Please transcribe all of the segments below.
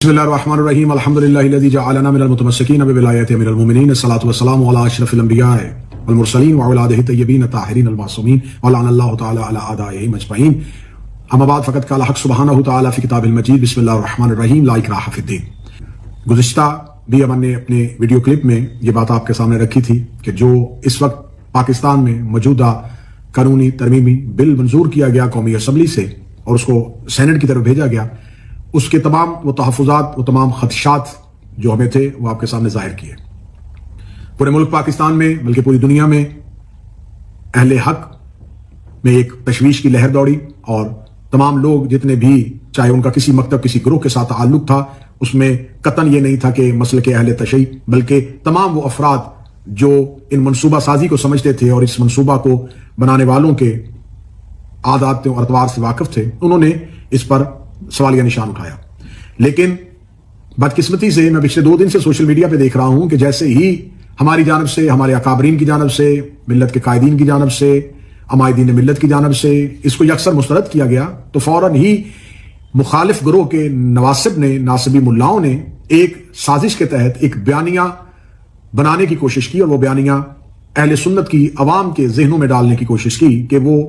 بسم اللہ الرحمن الرحیم الحمدللہ الذی جعلنا من المتمسکین بولایت امیر المؤمنین الصلاۃ والسلام علی اشرف الانبیاء والمرسلین وعلی آلہ الطیبین الطاہرین المعصومین ولعن اللہ تعالی علی اعدائہم اجمعین اما بعد فقد قال حق سبحانہ تعالی فی کتاب المجید بسم اللہ الرحمن الرحیم لا اکراہ فی الدین۔ گزشتہ بھی ہم نے اپنے ویڈیو کلپ میں یہ بات آپ کے سامنے رکھی تھی کہ جو اس وقت پاکستان میں موجودہ قانونی ترمیمی بل منظور کیا گیا قومی اسمبلی سے اور اس کو سینٹ کی طرف بھیجا گیا، اس کے تمام وہ تحفظات، وہ تمام خدشات جو ہمیں تھے وہ آپ کے سامنے ظاہر کیے۔ پورے ملک پاکستان میں بلکہ پوری دنیا میں اہل حق میں ایک تشویش کی لہر دوڑی اور تمام لوگ جتنے بھی، چاہے ان کا کسی مکتب کسی گروہ کے ساتھ تعلق تھا، اس میں قطعاً یہ نہیں تھا کہ مسلک اہل تشیع، بلکہ تمام وہ افراد جو ان منصوبہ سازی کو سمجھتے تھے اور اس منصوبہ کو بنانے والوں کے عادات اور اطوار سے واقف تھے، انہوں نے اس پر سوالیہ نشان اٹھایا۔ لیکن بدقسمتی سے میں پچھلے 2 دن سے سوشل میڈیا پہ دیکھ رہا ہوں کہ جیسے ہی ہماری جانب سے، ہمارے اکابرین کی جانب سے، ملت کے قائدین کی جانب سے، عمائدین ملت کی جانب سے اس کو یکسر مسترد کیا گیا، تو فوراً ہی مخالف گروہ کے نواسب نے، ناصبی ملاؤں نے ایک سازش کے تحت ایک بیانیہ بنانے کی کوشش کی، اور وہ بیانیہ اہل سنت کی عوام کے ذہنوں میں ڈالنے کی کوشش کی کہ وہ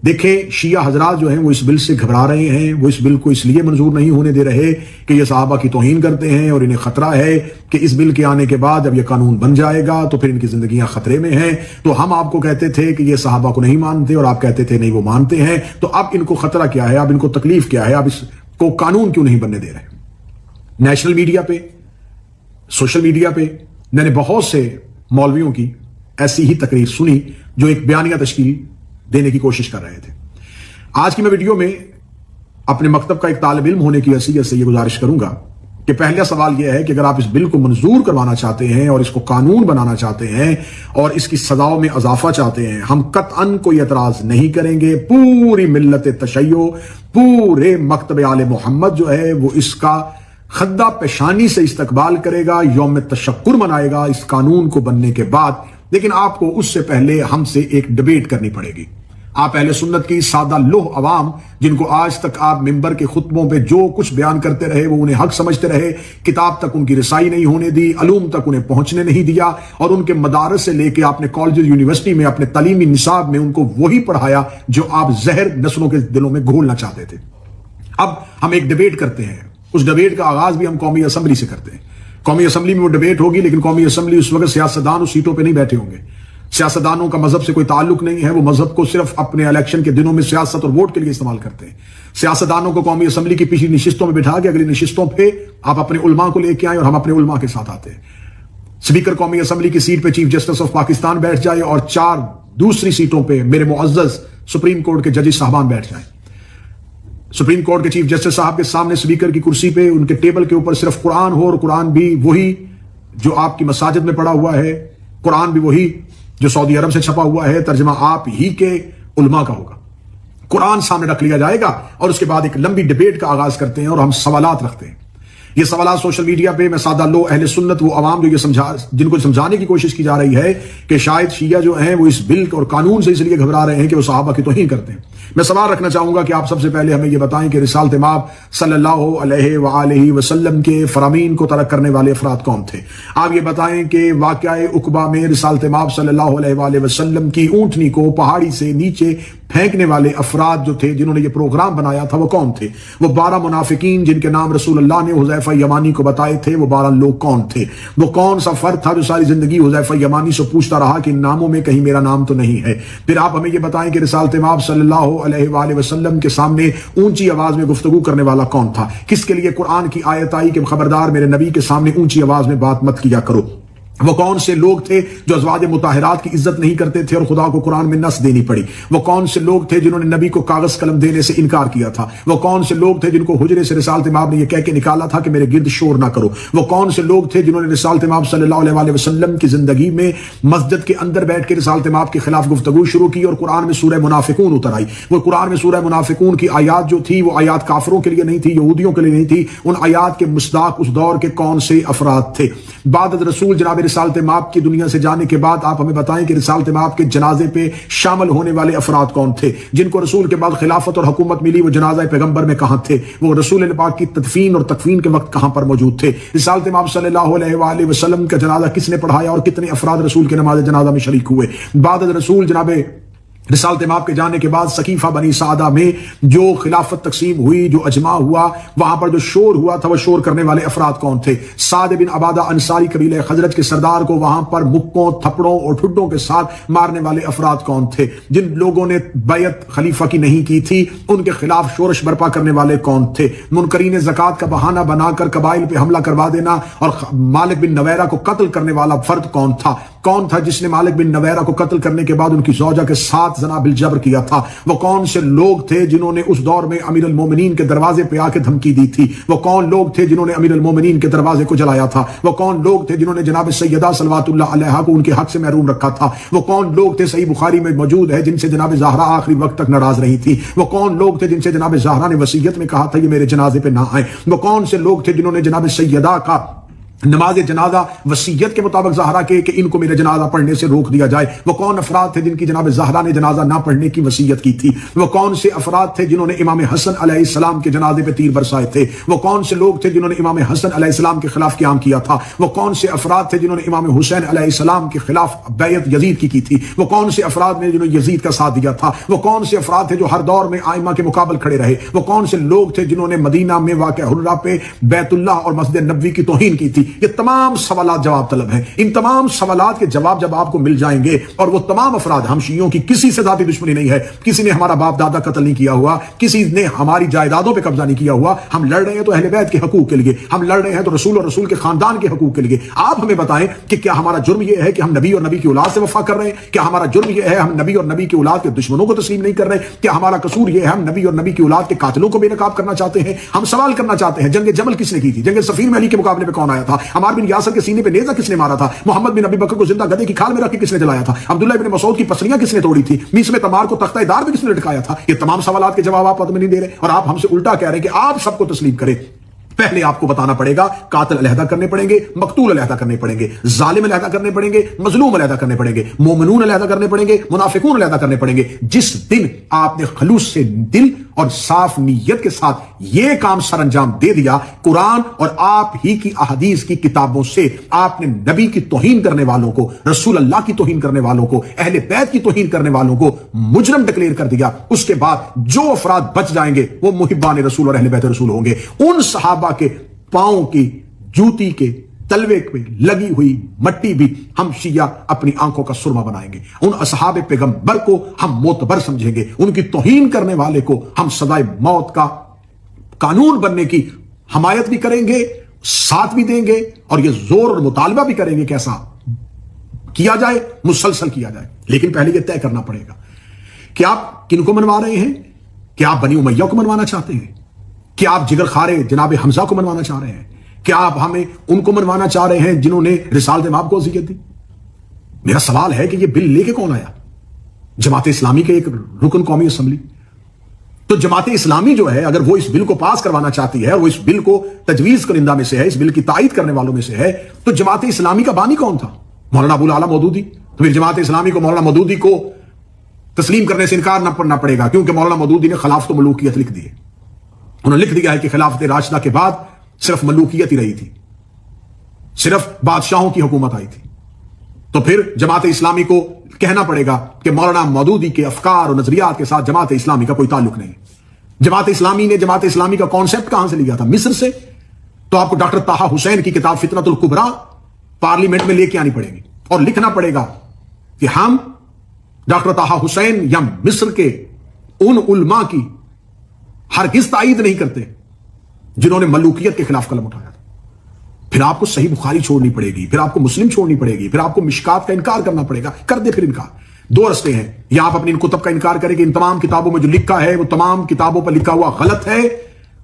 دیکھیں شیعہ حضرات جو ہیں وہ اس بل سے گھبرا رہے ہیں، وہ اس بل کو اس لیے منظور نہیں ہونے دے رہے کہ یہ صحابہ کی توہین کرتے ہیں، اور انہیں خطرہ ہے کہ اس بل کے آنے کے بعد جب یہ قانون بن جائے گا تو پھر ان کی زندگیاں خطرے میں ہیں۔ تو ہم آپ کو کہتے تھے کہ یہ صحابہ کو نہیں مانتے اور آپ کہتے تھے نہیں وہ مانتے ہیں، تو اب ان کو خطرہ کیا ہے، اب ان کو تکلیف کیا ہے، اب اس کو قانون کیوں نہیں بننے دے رہے۔ نیشنل میڈیا پہ، سوشل میڈیا پہ میں نے بہت سے مولویوں کی ایسی ہی تقریر سنی جو ایک بیانیہ تشکیل دینے کی کوشش کر رہے تھے۔ آج کی میں ویڈیو میں اپنے مکتب کا ایک طالب علم ہونے کی حیثیت سے یہ گزارش کروں گا کہ پہلا سوال یہ ہے کہ اگر آپ اس بل کو منظور کروانا چاہتے ہیں اور اس کو قانون بنانا چاہتے ہیں اور اس کی سزاؤں میں اضافہ چاہتے ہیں، ہم قطعاً کوئی اعتراض نہیں کریں گے۔ پوری ملت تشیع، پورے مکتب آل محمد جو ہے وہ اس کا خدہ پیشانی سے استقبال کرے گا، یوم تشکر منائے گا اس قانون کو بننے کے بعد۔ لیکن آپ کو اس سے پہلے ہم سے ایک ڈیبیٹ کرنی پڑے گی۔ آپ اہل سنت کی سادہ لوہ عوام، جن کو آج تک آپ ممبر کے خطبوں پہ جو کچھ بیان کرتے رہے وہ انہیں حق سمجھتے رہے، کتاب تک ان کی رسائی نہیں ہونے دی، علوم تک انہیں پہنچنے نہیں دیا، اور ان کے مدارس سے لے کے آپ نے کالجز، یونیورسٹی میں اپنے تعلیمی نصاب میں ان کو وہی پڑھایا جو آپ زہر نسلوں کے دلوں میں گھولنا چاہتے تھے۔ اب ہم ایک ڈیبیٹ کرتے ہیں، اس ڈیبیٹ کا آغاز بھی ہم قومی اسمبلی سے کرتے ہیں۔ قومی اسمبلی میں وہ ڈیبیٹ ہوگی، لیکن قومی اسمبلی اس وقت سیاستدان اس سیٹوں پہ نہیں بیٹھے ہوں گے۔ سیاستدانوں کا مذہب سے کوئی تعلق نہیں ہے، وہ مذہب کو صرف اپنے الیکشن کے دنوں میں سیاست اور ووٹ کے لیے استعمال کرتے ہیں۔ سیاستدانوں کو قومی اسمبلی کی پچھلی نشستوں میں بٹھا کے اگلی نشستوں پہ آپ اپنے علماء کو لے کے آئیں اور ہم اپنے علماء کے ساتھ آتے ہیں۔ اسپیکر قومی اسمبلی کی سیٹ پہ چیف جسٹس آف پاکستان بیٹھ جائے اور 4 دوسری سیٹوں پہ میرے معزز سپریم کورٹ کے ججز صاحبان بیٹھ جائیں۔ سپریم کورٹ کے چیف جسٹس صاحب کے سامنے اسپیکر کی کرسی پہ ان کے ٹیبل کے اوپر صرف قرآن ہو، اور قرآن بھی وہی جو آپ کی مساجد میں پڑا ہوا ہے، قرآن بھی وہی جو سعودی عرب سے چھپا ہوا ہے، ترجمہ آپ ہی کے علماء کا ہوگا۔ قرآن سامنے رکھ لیا جائے گا اور اس کے بعد ایک لمبی ڈیبیٹ کا آغاز کرتے ہیں اور ہم سوالات رکھتے ہیں۔ یہ سوالات سوشل میڈیا پہ میں سادہ لو اہل سنت، وہ عوام جو یہ جن کو سمجھانے کی کوشش کی جا رہی ہے کہ شاید شیعہ جو ہیں وہ اس بل اور قانون سے اس لیے گھبرا رہے ہیں کہ وہ صحابہ کی توہین کرتے ہیں۔ میں سوال رکھنا چاہوں گا کہ آپ سب سے پہلے ہمیں یہ بتائیں کہ رسالت مآب صلی اللہ علیہ وآلہ وسلم کے فرامین کو ترک کرنے والے افراد کون تھے؟ آپ یہ بتائیں کہ واقعہ عقبہ میں رسالت مآب صلی اللہ علیہ وآلہ وسلم کی اونٹنی کو پہاڑی سے نیچے پھینکنے والے افراد جو تھے، جنہوں نے یہ پروگرام بنایا تھا، وہ کون تھے؟ وہ 12 منافقین جن کے نام رسول اللہ نے حذیفہ یمانی کو بتائے تھے، وہ 12 لوگ کون تھے؟ وہ کون سا فرد تھا جو ساری زندگی حذیفہ یمانی سے پوچھتا رہا کہ ان ناموں میں کہیں میرا نام تو نہیں ہے؟ پھر آپ ہمیں یہ بتائیں کہ رسالت مآب صلی اللہ علیہ وآلہ وسلم کے سامنے اونچی آواز میں گفتگو کرنے والا کون تھا؟ کس کے لیے قرآن کی آیت آئی کہ خبردار میرے نبی کے سامنے اونچی آواز میں بات مت کیا کرو؟ وہ کون سے لوگ تھے جو ازواج مطہرات کی عزت نہیں کرتے تھے اور خدا کو قرآن میں نص دینی پڑی؟ وہ کون سے لوگ تھے جنہوں نے نبی کو کاغذ قلم دینے سے انکار کیا تھا؟ وہ کون سے لوگ تھے جن کو حجرے سے رسالت مآب نے یہ کہہ کے نکالا تھا کہ میرے گرد شور نہ کرو؟ وہ کون سے لوگ تھے جنہوں نے رسالت مآب صلی اللہ علیہ وآلہ وسلم کی زندگی میں مسجد کے اندر بیٹھ کے رسالت مآب کے خلاف گفتگو شروع کی اور قرآن میں سورہ منافقون اتر آئی؟ وہ قرآن میں سورہ منافقون کی آیات جو تھی وہ آیات کافروں کے لیے نہیں تھی، یہودیوں کے لیے نہیں تھی۔ ان آیات کے مصداق اس دور کے کون سے افراد تھے؟ بعد رسول جناب رسالت مآب کی دنیا سے جانے کے بعد آپ ہمیں بتائیں کہ رسالت مآب کے جنازے پہ شامل ہونے والے افراد کون تھے؟ جن کو رسول کے بعد خلافت اور حکومت ملی وہ جنازہ پیغمبر میں کہاں تھے؟ وہ رسول پاک کی تدفین اور تکفین کے وقت کہاں پر موجود تھے؟ رسالت مآب صلی اللہ علیہ وآلہ وسلم کا جنازہ کس نے پڑھایا اور کتنے افراد رسول کے نماز جنازہ میں شریک ہوئے؟ بعد رسول جناب رسالت مآب کے جانے کے بعد سقیفہ بنی سعدہ میں جو خلافت تقسیم ہوئی، جو اجماع ہوا، وہاں پر جو شور ہوا تھا وہ شور کرنے والے افراد کون تھے؟ سعد بن عبادہ انصاری قبیلہ خزرج کے سردار کو وہاں پر مکوں، تھپڑوں اور ٹھڈوں کے ساتھ مارنے والے افراد کون تھے؟ جن لوگوں نے بیعت خلیفہ کی نہیں کی تھی ان کے خلاف شورش برپا کرنے والے کون تھے؟ منکرین زکوٰۃ کا بہانہ بنا کر قبائل پہ حملہ کروا دینا اور مالک بن نویرہ کو قتل کرنے والا فرد کون تھا؟ کون تھا جس نے مالک بن نویرہ کو قتل کرنے کے بعد ان کی زوجہ کے ساتھ زنا بالجبر کیا تھا؟ وہ کون سے لوگ تھے جنہوں نے اس دور میں امیر المومنین کے دروازے پہ آ کے دھمکی دی تھی؟ وہ کون لوگ تھے جنہوں نے امیر المومنین کے دروازے کو جلایا تھا؟ وہ کون لوگ تھے جنہوں نے جناب سیدہ صلوات اللہ علیہا کو ان کے حق سے محروم رکھا تھا؟ وہ کون لوگ تھے، صحیح بخاری میں موجود ہے، جن سے جناب زہرا آخری وقت تک ناراض رہی تھی؟ وہ کون لوگ تھے جن سے جناب زہرا نے وصیت میں کہا تھا یہ میرے جنازے پہ نہ آئیں؟ وہ کون سے لوگ تھے جنہوں نے جناب سیدہ کا نماز جنازہ وصیت کے مطابق زہرا کے کہ ان کو میرے جنازہ پڑھنے سے روک دیا جائے؟ وہ کون افراد تھے جن کی جناب زہرا نے جنازہ نہ پڑھنے کی وصیت کی تھی؟ وہ کون سے افراد تھے جنہوں نے امام حسن علیہ السلام کے جنازے پہ تیر برسائے تھے؟ وہ کون سے لوگ تھے جنہوں نے امام حسن علیہ السلام کے خلاف قیام کیا تھا؟ وہ کون سے افراد تھے جنہوں نے امام حسین علیہ السلام کے خلاف بیعت یزید کی تھی؟ وہ کون سے افراد نے جنہوں نے یزید کا ساتھ دیا تھا؟ وہ کون سے افراد تھے جو ہر دور میں آئمہ کے مقابل کھڑے رہے؟ وہ کون سے لوگ تھے جنہوں نے مدینہ میں واقع حرہ پہ بیت اللہ اور مسجد نبوی کی توہین کی تھی؟ یہ تمام سوالات جواب طلب ہیں۔ ان تمام سوالات کے جواب جب آپ کو مل جائیں گے، اور وہ تمام افراد، ہم شیعوں کی کسی سے ذاتی دشمنی نہیں ہے، کسی نے ہمارا باپ دادا قتل نہیں کیا ہوا، کسی نے ہماری جائیدادوں پہ قبضہ نہیں کیا ہوا، ہم لڑ رہے ہیں تو اہل بیت کے حقوق کے لیے، ہم لڑ رہے ہیں تو رسول اور رسول کے خاندان کے حقوق کے لیے۔ آپ ہمیں بتائیں کہ کیا ہمارا جرم یہ ہے کہ ہم نبی اور نبی کی اولاد سے وفا کر رہے ہیں؟ کیا ہمارا جرم یہ ہے ہم نبی اور نبی کی اولاد کے دشمنوں کو تسلیم نہیں کر رہے؟ کیا ہمارا قصور یہ ہے ہم نبی اور نبی کی اولاد کے قاتلوں کو بے نقاب کرنا چاہتے ہیں؟ ہم سوال کرنا چاہتے ہیں جنگ جمل کس نے کی تھی؟ جنگ صفین میں علی کے مقابلے پہ کون آیا تھا؟ عمار بن یاسر کے سینے پہ نیزہ کس نے مارا تھا؟ محمد بن ابی بکر کو زندہ گدھے کی کھال میں رکھ کے کس نے جلایا تھا؟ عبداللہ بن مسعود کی پسلیاں کس نے توڑی تھی؟ میس میں تمار کو تختہ دار میں کس نے لٹکایا تھا؟ یہ تمام سوالات کے جواب آپ نہیں دے رہے، اور آپ ہم سے الٹا کہہ رہے ہیں کہ آپ سب کو تسلیم کریں۔ پہلے آپ کو بتانا پڑے گا، قاتل علیحدہ کرنے پڑیں گے، مقتول علیحدہ کرنے پڑیں گے، ظالم علیحدہ کرنے پڑیں گے، مظلوم علیحدہ کرنے پڑیں گے، مومنون علیحدہ کرنے پڑیں گے، منافقون علیحدہ کرنے پڑیں گے۔ جس دن آپ نے خلوص سے دل اور صاف نیت کے ساتھ یہ کام سر انجام دے دیا، قرآن اور آپ ہی کی احادیث کی کتابوں سے آپ نے نبی کی توہین کرنے والوں کو، رسول اللہ کی توہین کرنے والوں کو، اہل بیت کی توہین کرنے والوں کو مجرم ڈکلیئر کر دیا، اس کے بعد جو افراد بچ جائیں گے وہ محبان رسول اور اہل بیت رسول ہوں گے۔ ان صحابہ کے پاؤں کی جوتی کے تلوے پہ لگی ہوئی مٹی بھی ہم شیعہ اپنی آنکھوں کا سرما بنائیں گے، ان اصحاب پیغمبر کو ہم معتبر سمجھیں گے، ان کی توہین کرنے والے کو ہم سزائے موت کا قانون بننے کی حمایت بھی کریں گے، ساتھ بھی دیں گے، اور یہ زور اور مطالبہ بھی کریں گے کہ ایسا کیا جائے، مسلسل کیا جائے۔ لیکن پہلے یہ طے کرنا پڑے گا کہ آپ کن کو منوا رہے ہیں؟ کیا آپ بنی امیہ کو منوانا چاہتے ہیں؟ کیا آپ جگر خارے جناب حمزہ کو منوانا چاہ رہے ہیں؟ کیا آپ ہمیں ان کو منوانا چاہ رہے ہیں جنہوں نے رسالت مآب کو اذیت دی؟ میرا سوال ہے کہ یہ بل لے کے کون آیا؟ جماعت اسلامی کے ایک رکن قومی اسمبلی۔ تو جماعت اسلامی جو ہے اگر وہ اس بل کو پاس کروانا چاہتی ہے اور وہ اس بل کو تجویز کنندہ میں سے ہے، اس بل کی تائید کرنے والوں میں سے ہے، تو جماعت اسلامی کا بانی کون تھا؟ مولانا ابو العلا مودودی۔ تو پھر جماعت اسلامی کو مولانا مودودی کو تسلیم کرنے سے انکار نہ کرنا پڑے گا، کیونکہ مولانا مودودی نے خلافت و ملوکیت لکھ دی ہے۔ انہوں نے لکھ دیا ہے کہ خلافت راشدہ کے بعد صرف ملوکیت ہی رہی تھی، صرف بادشاہوں کی حکومت آئی تھی۔ تو پھر جماعت اسلامی کو کہنا پڑے گا کہ مولانا مودودی کے افکار اور نظریات کے ساتھ جماعت اسلامی کا کوئی تعلق نہیں۔ جماعت اسلامی نے جماعت اسلامی کا کانسیپٹ کہاں سے لیا تھا؟ مصر سے۔ تو آپ کو ڈاکٹر طٰہٰ حسین کی کتاب فتنۃ الکبریٰ پارلیمنٹ میں لے کے آنی پڑے گی، اور لکھنا پڑے گا کہ ہم ڈاکٹر طٰہٰ حسین یا مصر کے ان علماء کی ہرگز تائید نہیں کرتے جنہوں نے ملوکیت کے خلاف قلم اٹھایا تھا۔ پھر آپ کو صحیح بخاری چھوڑنی پڑے گی، پھر آپ کو مسلم چھوڑنی پڑے گی، پھر آپ کو مشکات کا انکار کرنا پڑے گا۔ کر دے پھر انکار۔ دو رستے ہیں، یا آپ اپنی ان کتب کا انکار کریں کہ ان تمام کتابوں میں جو لکھا ہے وہ تمام کتابوں پر لکھا ہوا غلط ہے،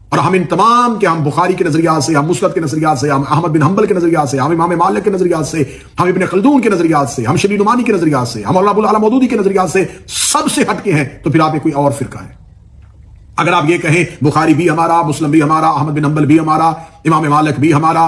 اور ہم ان تمام کہ ہم بخاری کے نظریات سے، ہم مسند کے نظریات سے، ہم احمد بن حنبل کے نظریات سے، ہم امام مالک کے نظریات سے، ہم ابن خلدون کے نظریات سے، ہم شبلی نعمانی کے نظریات سے، ہم مولانا ابو العلا مودودی کے نظریات سے سب سے ہٹ کے ہیں، تو پھر آپ ایک کوئی اور فرقہ ہے۔ اگر آپ یہ کہیں بخاری بھی ہمارا، مسلم بھی ہمارا، احمد بن حنبل بھی ہمارا، امام مالک بھی ہمارا،